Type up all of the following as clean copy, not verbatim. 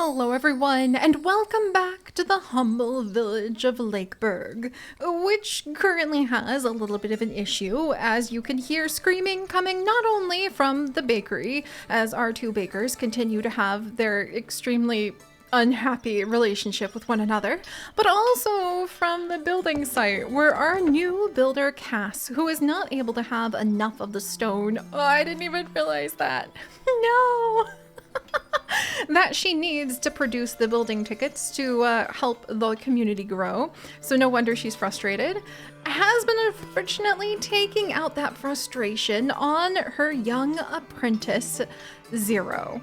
Hello everyone, and welcome back to the humble village of Lakeburg, which currently has a little bit of an issue, as you can hear screaming coming not only from the bakery, as our two bakers continue to have their extremely unhappy relationship with one another, but also from the building site where our new builder Cass, who is not able to have enough of the stone, I didn't even realize that, no! that she needs to produce the building tickets to help the community grow. So no wonder she's frustrated. Has been unfortunately taking out that frustration on her young apprentice, Zero.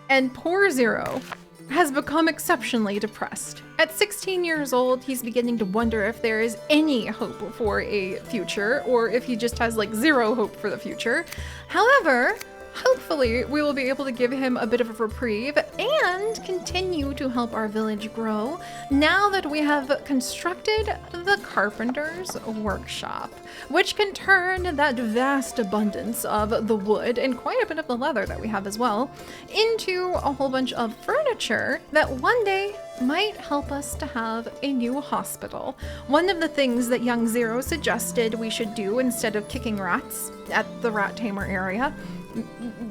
And poor Zero has become exceptionally depressed. At 16 years old, he's beginning to wonder if there is any hope for a future, or if he just has like zero hope for the future. However, hopefully, we will be able to give him a bit of a reprieve and continue to help our village grow now that we have constructed the carpenter's workshop, which can turn that vast abundance of the wood and quite a bit of the leather that we have as well into a whole bunch of furniture that one day might help us to have a new hospital. One of the things that young Zero suggested we should do instead of kicking rats at the rat tamer area,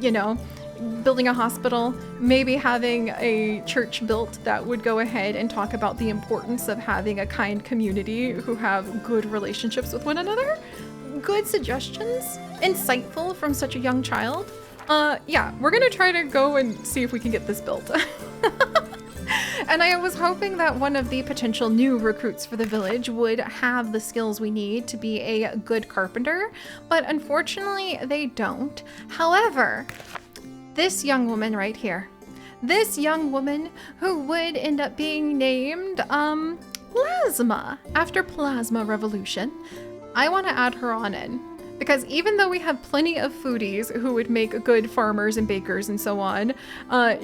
you know, building a hospital, maybe having a church built that would go ahead and talk about the importance of having a kind community who have good relationships with one another. Good suggestions, insightful from such a young child. Yeah, we're gonna try to go and see if we can get this built. And I was hoping that one of the potential new recruits for the village would have the skills we need to be a good carpenter, but unfortunately they don't. However, this young woman right here, this young woman who would end up being named Plasma after Plasma Revolution, I want to add her on in. Because even though we have plenty of foodies who would make good farmers and bakers and so on,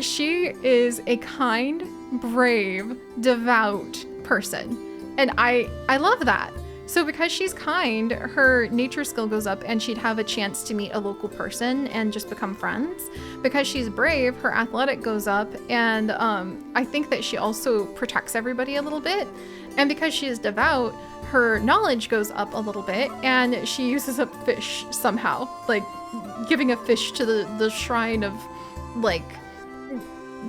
she is a kind, brave, devout person. And I love that. So because she's kind, her nature skill goes up and she'd have a chance to meet a local person and just become friends. Because she's brave, her athletic goes up, and I think that she also protects everybody a little bit. And because she is devout, her knowledge goes up a little bit, and she uses up fish somehow, like giving a fish to the shrine of like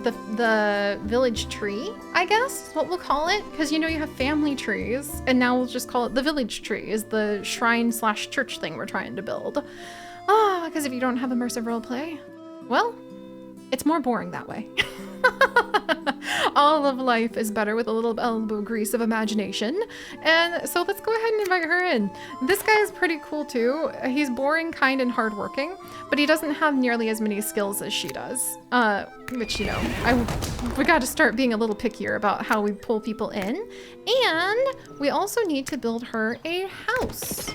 the village tree, I guess is what we'll call it, because you know you have family trees, and now we'll just call it the village tree, is the shrine / church thing we're trying to build. Because if you don't have immersive roleplay, well, it's more boring that way. All of life is better with a little elbow grease of imagination. And so let's go ahead and invite her in. This guy is pretty cool too. He's boring, kind, and hardworking, but he doesn't have nearly as many skills as she does. Which, you know, we got to start being a little pickier about how we pull people in. And we also need to build her a house.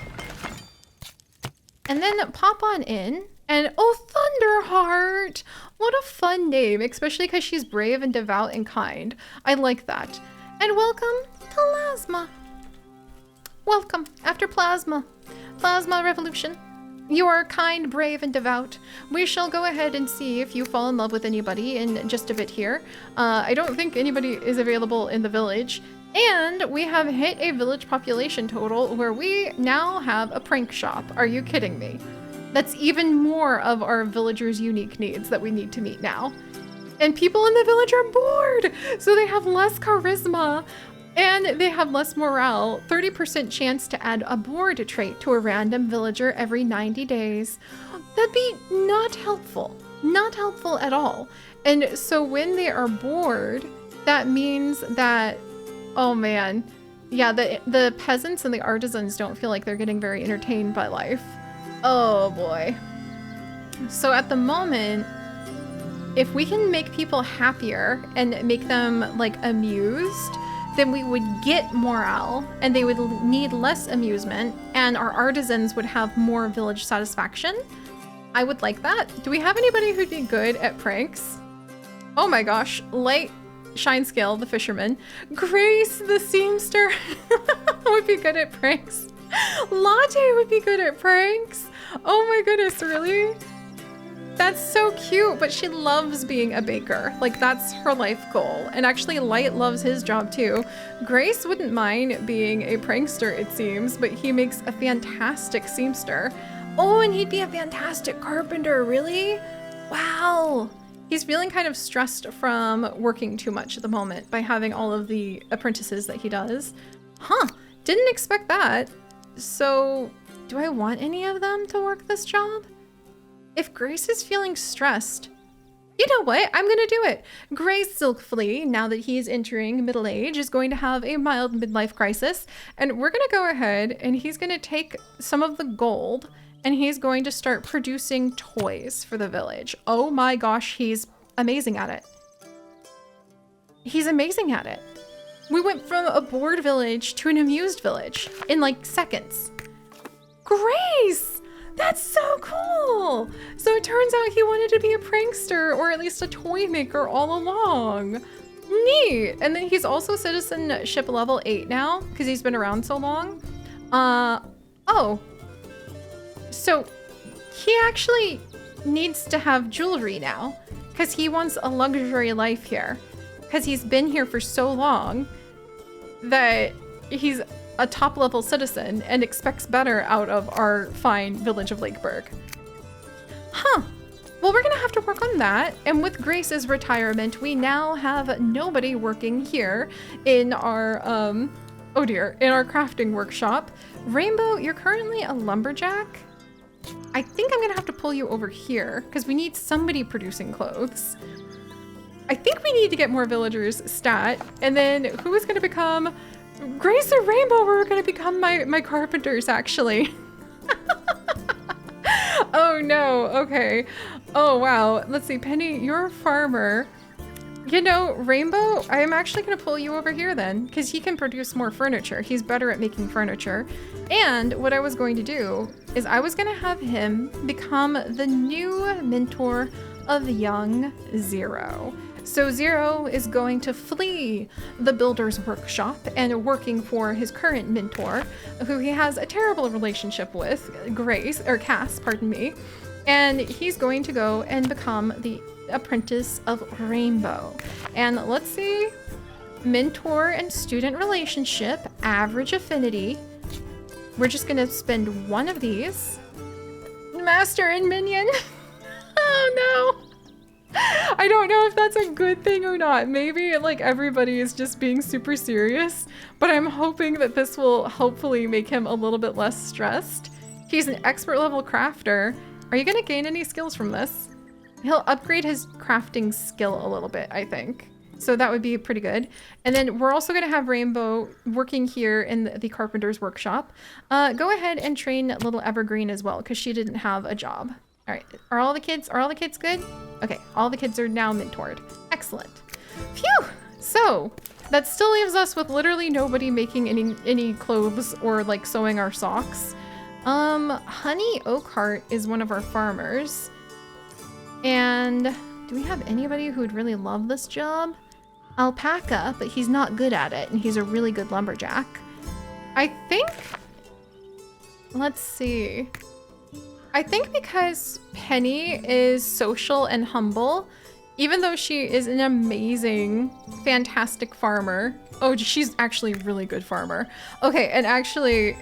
And then pop on in. And oh, Thunderheart! What a fun name, especially because she's brave and devout and kind. I like that. And welcome to Plasma. Welcome after Plasma. Plasma Revolution. You are kind, brave, and devout. We shall go ahead and see if you fall in love with anybody in just a bit here. I don't think anybody is available in the village. And we have hit a village population total where we now have a prank shop. Are you kidding me? That's even more of our villagers' unique needs that we need to meet now. And people in the village are bored, so they have less charisma and they have less morale. 30% chance to add a bored trait to a random villager every 90 days. That'd be not helpful. Not helpful at all. And so when they are bored, that means that, oh man, yeah, the peasants and the artisans don't feel like they're getting very entertained by life. Oh boy. So at the moment, if we can make people happier and make them like amused, then we would get morale and they would need less amusement and our artisans would have more village satisfaction. I would like that. Do we have anybody who'd be good at pranks? Oh my gosh, Light Shinescale, the fisherman. Grace, the seamster, would be good at pranks. Latte would be good at pranks. Oh my goodness, really? That's so cute, but she loves being a baker. Like, that's her life goal. And actually, Light loves his job too. Grace wouldn't mind being a prankster, it seems, but he makes a fantastic seamster. Oh, and he'd be a fantastic carpenter, really? Wow. He's feeling kind of stressed from working too much at the moment by having all of the apprentices that he does. Huh, didn't expect that. So, do I want any of them to work this job? If Grace is feeling stressed, you know what? I'm gonna do it. Grace Silkflea, now that he's entering middle age, is going to have a mild midlife crisis. And we're gonna go ahead and he's gonna take some of the gold and he's going to start producing toys for the village. Oh my gosh, he's amazing at it. He's amazing at it. We went from a bored village to an amused village in like seconds. Grace! That's so cool! So it turns out he wanted to be a prankster or at least a toy maker all along. Neat! And then he's also citizenship level 8 now because he's been around so long. Oh. So he actually needs to have jewelry now because he wants a luxury life here because he's been here for so long that he's a top level citizen and expects better out of our fine village of Lakeburg. Huh. Well, we're gonna have to work on that. And with Grace's retirement, we now have nobody working here in our, oh dear, in our crafting workshop. Rainbow, you're currently a lumberjack. I think I'm gonna have to pull you over here because we need somebody producing clothes. I think we need to get more villagers stat. And then who is gonna become Grace or Rainbow were gonna become my carpenters, actually. Oh no, okay. Oh wow, let's see, Penny, you're a farmer. You know, Rainbow, I am actually gonna pull you over here then, because he can produce more furniture. He's better at making furniture. And what I was going to do is I was gonna have him become the new mentor of young Zero. So Zero is going to flee the builder's workshop and working for his current mentor, who he has a terrible relationship with, Cass, pardon me. And he's going to go and become the apprentice of Rainbow. And let's see, mentor and student relationship, average affinity. We're just gonna spend one of these. Master and minion. Oh no. I don't know if that's a good thing or not. Maybe like everybody is just being super serious, but I'm hoping that this will hopefully make him a little bit less stressed. He's an expert level crafter. Are you gonna gain any skills from this? He'll upgrade his crafting skill a little bit, I think. So that would be pretty good. And then we're also gonna have Rainbow working here in the carpenter's workshop. Go ahead and train little Evergreen as well, because she didn't have a job. All right, are all the kids good? Okay, all the kids are now mentored. Excellent. Phew! So that still leaves us with literally nobody making any clothes or like sewing our socks. Honey Oakheart is one of our farmers. And do we have anybody who would really love this job? Alpaca, but he's not good at it, and he's a really good lumberjack. I think, let's see. I think because Penny is social and humble, even though she is an amazing, fantastic farmer. Oh, she's actually a really good farmer. Okay, and actually,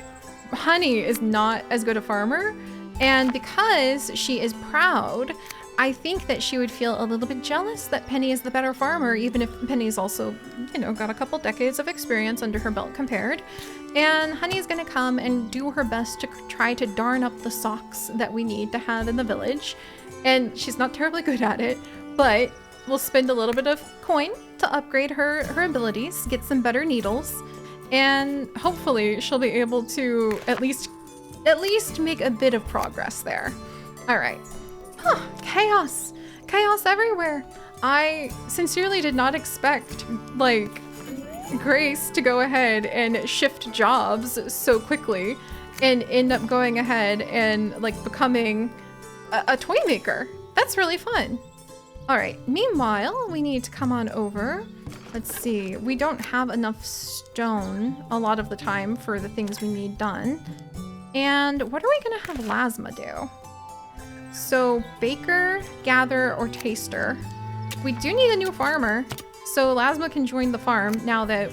Honey is not as good a farmer. And because she is proud, I think that she would feel a little bit jealous that Penny is the better farmer, even if Penny's also, you know, got a couple decades of experience under her belt compared. And Honey's gonna come and do her best to try to darn up the socks that we need to have in the village. And she's not terribly good at it, but we'll spend a little bit of coin to upgrade her abilities, get some better needles, and hopefully she'll be able to at least make a bit of progress there. All right. Huh, chaos. Chaos everywhere. I sincerely did not expect, like, Grace to go ahead and shift jobs so quickly and end up going ahead and, like, becoming a toy maker. That's really fun. All right, meanwhile, we need to come on over. Let's see, we don't have enough stone a lot of the time for the things we need done. And what are we gonna have Lasma do? So baker, gatherer, or taster. We do need a new farmer. So Lasma can join the farm now that,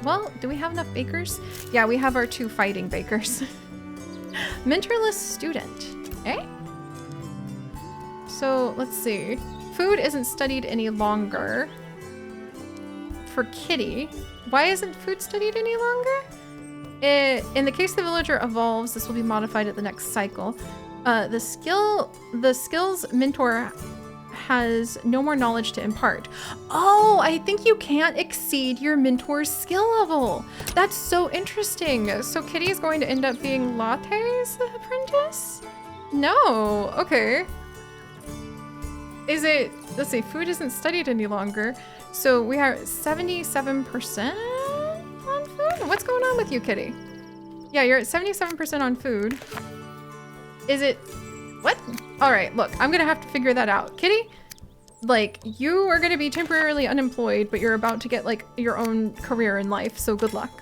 well, do we have enough bakers? Yeah, we have our 2 fighting bakers. Mentorless student, eh? So let's see. Food isn't studied any longer. For Kitty, why isn't food studied any longer? In the case the villager evolves, this will be modified at the next cycle. The skills mentor has no more knowledge to impart. Oh, I think you can't exceed your mentor's skill level. That's so interesting. So Kitty is going to end up being Latte's apprentice? No, okay. Is it, let's see, food isn't studied any longer. So we are 77% on food? What's going on with you, Kitty? Yeah, you're at 77% on food. Is it, what? All right, look, I'm gonna have to figure that out. Kitty, like, you are gonna be temporarily unemployed, but you're about to get like your own career in life, so good luck.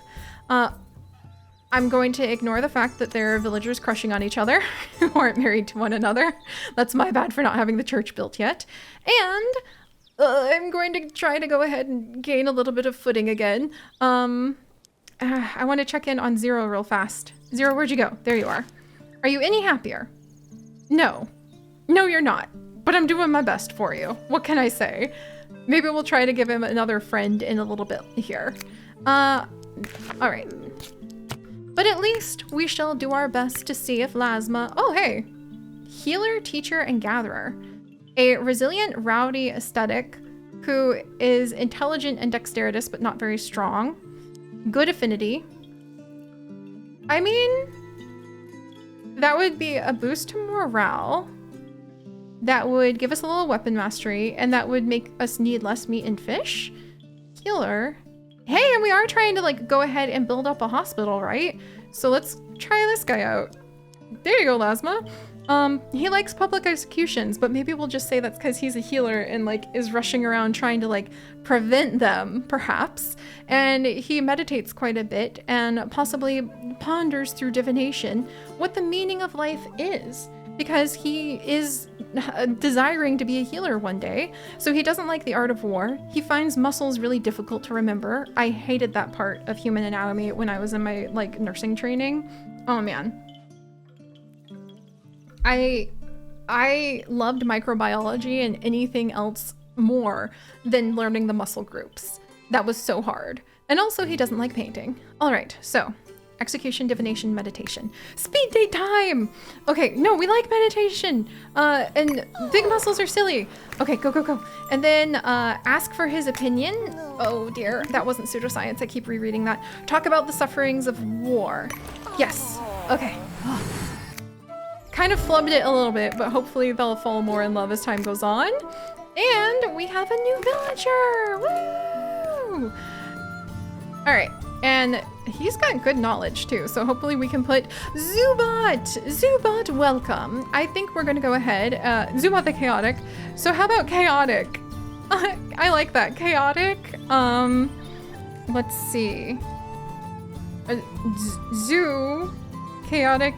I'm going to ignore the fact that there are villagers crushing on each other who aren't married to one another. That's my bad for not having the church built yet. And I'm going to try to go ahead and gain a little bit of footing again. I want to check in on Zero real fast. Zero, where'd you go? There you are. Are you any happier? No. No, you're not. But I'm doing my best for you. What can I say? Maybe we'll try to give him another friend in a little bit here. All right. But at least we shall do our best to see if Lasma... Oh, hey. Healer, teacher, and gatherer. A resilient, rowdy aesthetic who is intelligent and dexterous, but not very strong. Good affinity. I mean, that would be a boost to morale. That would give us a little weapon mastery, and that would make us need less meat and fish. Healer. Hey, and we are trying to like go ahead and build up a hospital, right? So let's try this guy out. There you go, Lasma. He likes public executions, but maybe we'll just say that's because he's a healer and like is rushing around trying to like prevent them, perhaps. And he meditates quite a bit and possibly ponders through divination what the meaning of life is, because he is desiring to be a healer one day. So he doesn't like the art of war. He finds muscles really difficult to remember. I hated that part of human anatomy when I was in my like nursing training. Oh man. I loved microbiology and anything else more than learning the muscle groups. That was so hard. And also he doesn't like painting. All right, so execution, divination, meditation. Speed date time! Okay, no, we like meditation. And big muscles are silly. Okay, go, go, go. And then ask for his opinion. Oh dear, that wasn't pseudoscience. I keep rereading that. Talk about the sufferings of war. Yes, okay. Kind of flubbed it a little bit, but hopefully they'll fall more in love as time goes on. And we have a new villager! Woo! All right, and he's got good knowledge too, so hopefully we can put Zubat! Zubat, welcome. I think we're gonna go ahead, Zubat the Chaotic. So how about Chaotic? I like that, Chaotic. Let's see. Zoo, Chaotic,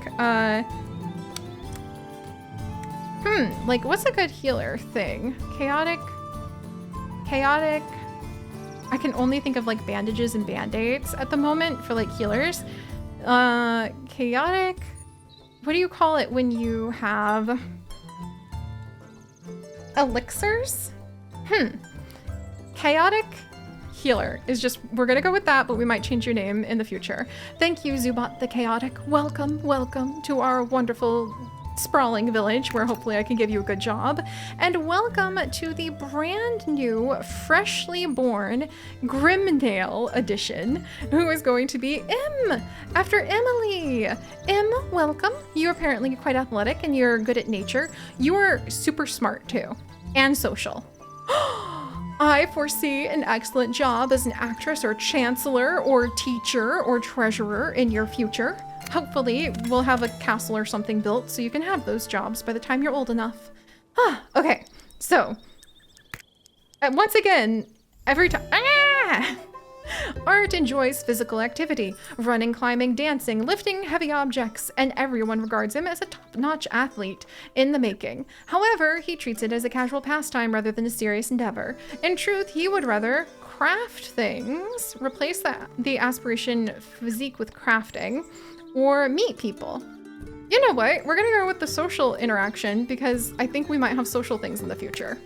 like what's a good healer thing? Chaotic. I can only think of like bandages and band-aids at the moment for like healers. Chaotic. What do you call it when you have elixirs? Chaotic healer is just, we're gonna go with that, but we might change your name in the future. Thank you, Zubat the Chaotic. Welcome, welcome to our wonderful sprawling village where hopefully I can give you a good job. And welcome to the brand new, freshly born Grimdale edition, who is going to be M, after Emily. M, welcome. You're apparently quite athletic and you're good at nature. You're super smart too, and social. I foresee an excellent job as an actress or chancellor or teacher or treasurer in your future. Hopefully we'll have a castle or something built so you can have those jobs by the time you're old enough. Okay, so once again, every time Art enjoys physical activity, running, climbing, dancing, lifting heavy objects, and everyone regards him as a top-notch athlete in the making. However, he treats it as a casual pastime rather than a serious endeavor. In truth, he would rather craft things, replace the aspiration physique with crafting, or meet people. You know what? We're gonna go with the social interaction because I think we might have social things in the future.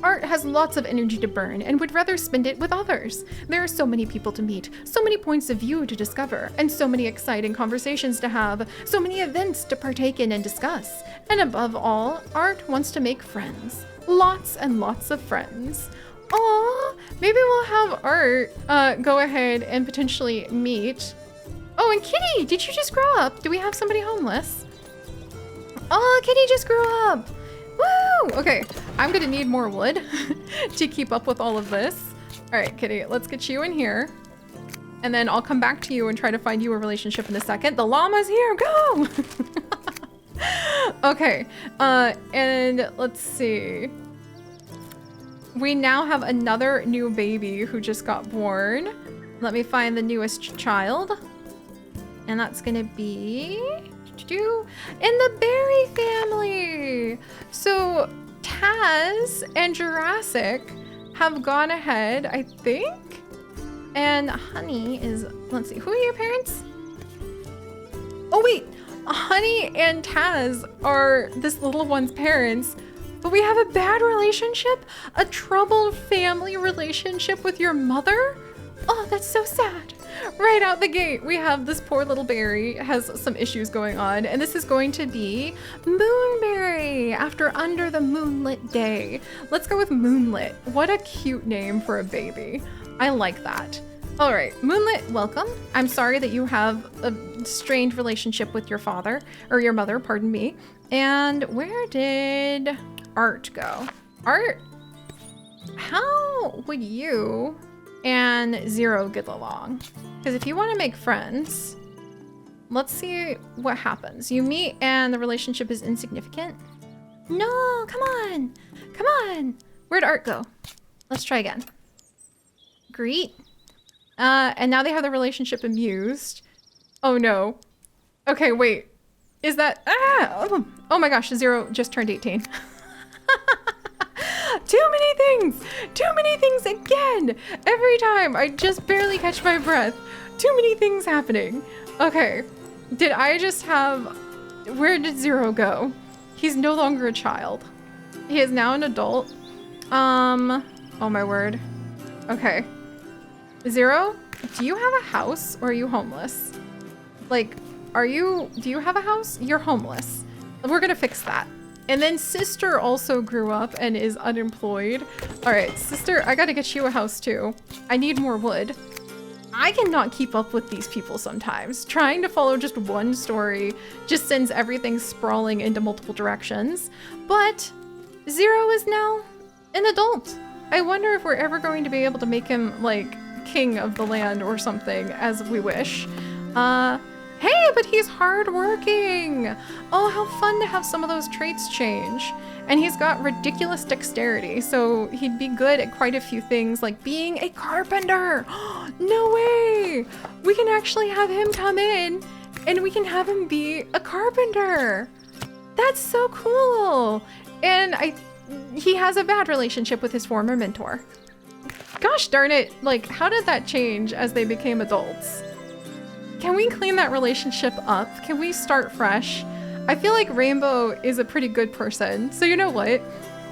Art has lots of energy to burn and would rather spend it with others. There are so many people to meet, so many points of view to discover, and so many exciting conversations to have, so many events to partake in and discuss. And above all, Art wants to make friends. Lots and lots of friends. Aww, maybe we'll have Art go ahead and potentially meet. Oh, and Kitty, did you just grow up? Do we have somebody homeless? Oh, Kitty just grew up. Woo! Okay, I'm gonna need more wood to keep up with all of this. All right, Kitty, let's get you in here. And then I'll come back to you and try to find you a relationship in a second. The llama's here, go! Okay, and let's see. We now have another new baby who just got born. Let me find the newest child. And that's gonna be in the Berry family. So Taz and Jurassic have gone ahead, I think. And Honey is, let's see, who are your parents? Oh wait, Honey and Taz are this little one's parents, but we have a bad relationship? A troubled family relationship with your mother? Oh, that's so sad. Right out the gate, we have this poor little berry has some issues going on, and this is going to be Moonberry after Under the Moonlit Day. Let's go with Moonlit. What a cute name for a baby. I like that. All right, Moonlit, welcome. I'm sorry that you have a strained relationship with your father, or your mother, pardon me. And where did Art go? Art, how would you and Zero get along? Because if you want to make friends, let's see what happens. You meet and the relationship is insignificant. No, come on. Come on. Where'd Art go? Let's try again. Greet. And now they have the relationship amused. Oh no. Okay, wait. Is that... Oh my gosh, Zero just turned 18. Too many things again. Every time I just barely catch my breath. Too many things happening. Okay, did I just have, where did Zero go? He's no longer a child. He is now an adult. Oh my word. Okay. Zero, do you have a house or are you homeless? Like, do you have a house? You're homeless. We're gonna fix that. And then Sister also grew up and is unemployed. All right, Sister, I gotta get you a house too. I need more wood. I cannot keep up with these people sometimes. Trying to follow just one story just sends everything sprawling into multiple directions. But Zero is now an adult. I wonder if we're ever going to be able to make him like king of the land or something as we wish. Hey, but he's hardworking. Oh, how fun to have some of those traits change. And he's got ridiculous dexterity, so he'd be good at quite a few things, like being a carpenter. No way. We can actually have him come in and we can have him be a carpenter. That's so cool. And he has a bad relationship with his former mentor. Gosh darn it, like how did that change as they became adults? Can we clean that relationship up? Can we start fresh? I feel like Rainbow is a pretty good person. So you know what?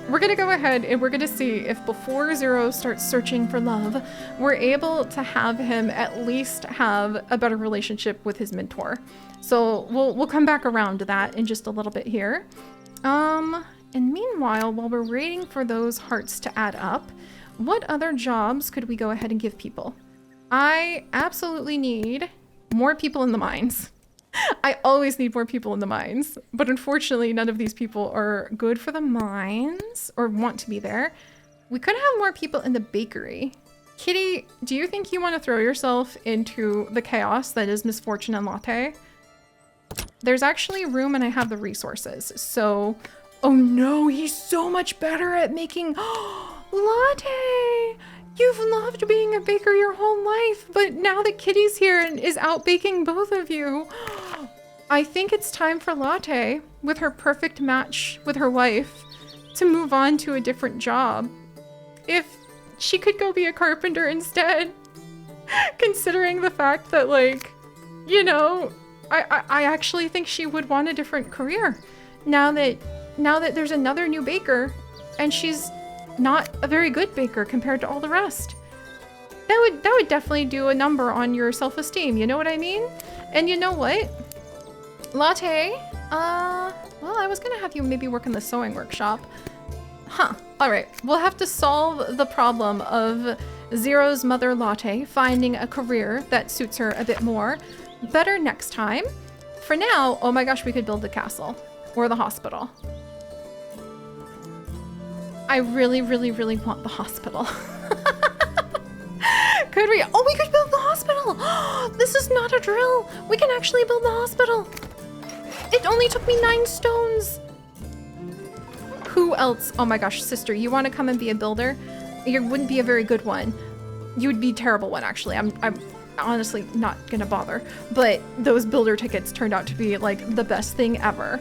We're gonna go ahead and we're gonna see if before Zero starts searching for love, we're able to have him at least have a better relationship with his mentor. So we'll come back around to that in just a little bit here. And meanwhile, while we're waiting for those hearts to add up, what other jobs could we go ahead and give people? I absolutely need more people in the mines. I always need more people in the mines, but unfortunately none of these people are good for the mines or want to be there. We could have more people in the bakery. Kitty, do you think you want to throw yourself into the chaos that is Misfortune and Latte? There's actually room and I have the resources. So, oh no, he's so much better at making latte. You've loved being a baker your whole life, but now that Kitty's here and is out baking both of you, I think it's time for Latte, with her perfect match with her wife, to move on to a different job. If she could go be a carpenter instead, considering the fact that, like, you know, I actually think she would want a different career now that there's another new baker and she's not a very good baker compared to all the rest. That would definitely do a number on your self-esteem, you know what I mean? And you know what? Latte, well, I was gonna have you maybe work in the sewing workshop. Huh, all right. We'll have to solve the problem of Zero's mother, Latte, finding a career that suits her a bit more. Better next time. For now, oh my gosh, we could build the castle or the hospital. I really, really, really want the hospital. Could we? Oh, we could build the hospital. This is not a drill. We can actually build the hospital. It only took me 9 stones. Who else? Oh my gosh, sister, you want to come and be a builder? You wouldn't be a very good one. You would be a terrible one, actually. I'm honestly not gonna bother. But those builder tickets turned out to be like the best thing ever.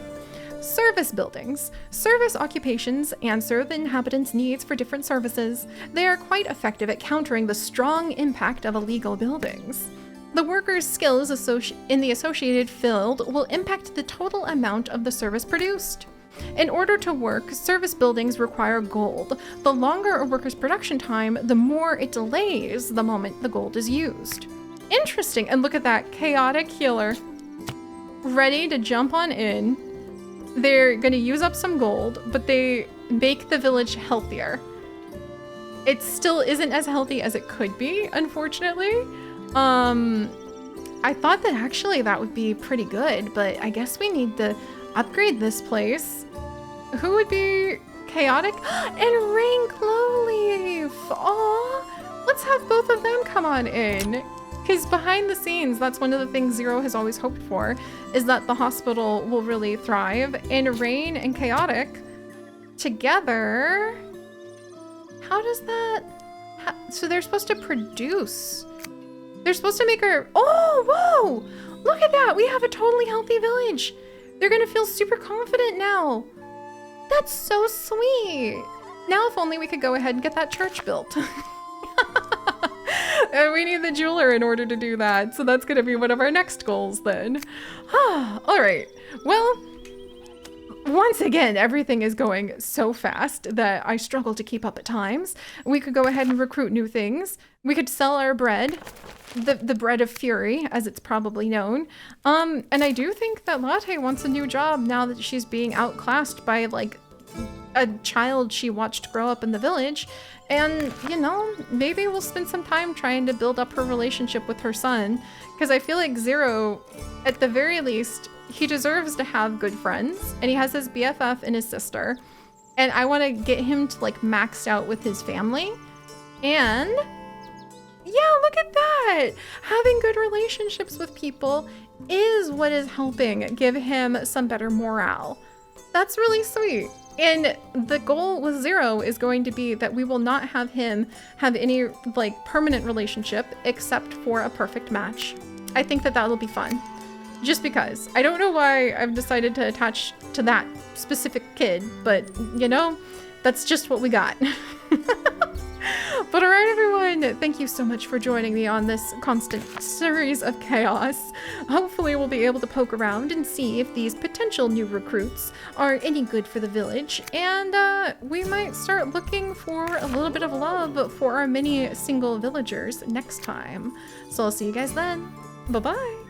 Service buildings. Service occupations answer the inhabitants' needs for different services. They are quite effective at countering the strong impact of illegal buildings. The workers' skills in the associated field will impact the total amount of the service produced. In order to work, service buildings require gold. The longer a worker's production time, the more it delays the moment the gold is used. Interesting, and look at that chaotic healer. Ready to jump on in. They're gonna use up some gold, but they make the village healthier. It still isn't as healthy as it could be, unfortunately. I thought that actually that would be pretty good, but I guess we need to upgrade this place. Who would be chaotic? And Rain Glowleaf! Aw, let's have both of them come on in. Because behind the scenes, that's one of the things Zero has always hoped for, is that the hospital will really thrive. And Rain and Chaotic together, how does that, so they're supposed to produce. They're supposed to make our, oh, whoa, look at that. We have a totally healthy village. They're gonna feel super confident now. That's so sweet. Now if only we could go ahead and get that church built. And we need the jeweler in order to do that. So that's gonna be one of our next goals then. All right, well, once again, everything is going so fast that I struggle to keep up at times. We could go ahead and recruit new things. We could sell our bread, the bread of fury, as it's probably known. And I do think that Latte wants a new job now that she's being outclassed by like a child she watched grow up in the village. And, you know, maybe we'll spend some time trying to build up her relationship with her son, because I feel like Zero, at the very least, he deserves to have good friends, and he has his BFF and his sister, and I want to get him to like maxed out with his family. And yeah, look at that. Having good relationships with people is what is helping give him some better morale. That's really sweet. And the goal with Zero is going to be that we will not have him have any like permanent relationship except for a perfect match. I think that that'll be fun. Just because. I don't know why I've decided to attach to that specific kid, but you know, that's just what we got. But all right, everyone, thank you so much for joining me on this constant series of chaos. Hopefully we'll be able to poke around and see if these potential new recruits are any good for the village, and we might start looking for a little bit of love for our many single villagers next time. So I'll see you guys then. Bye-bye.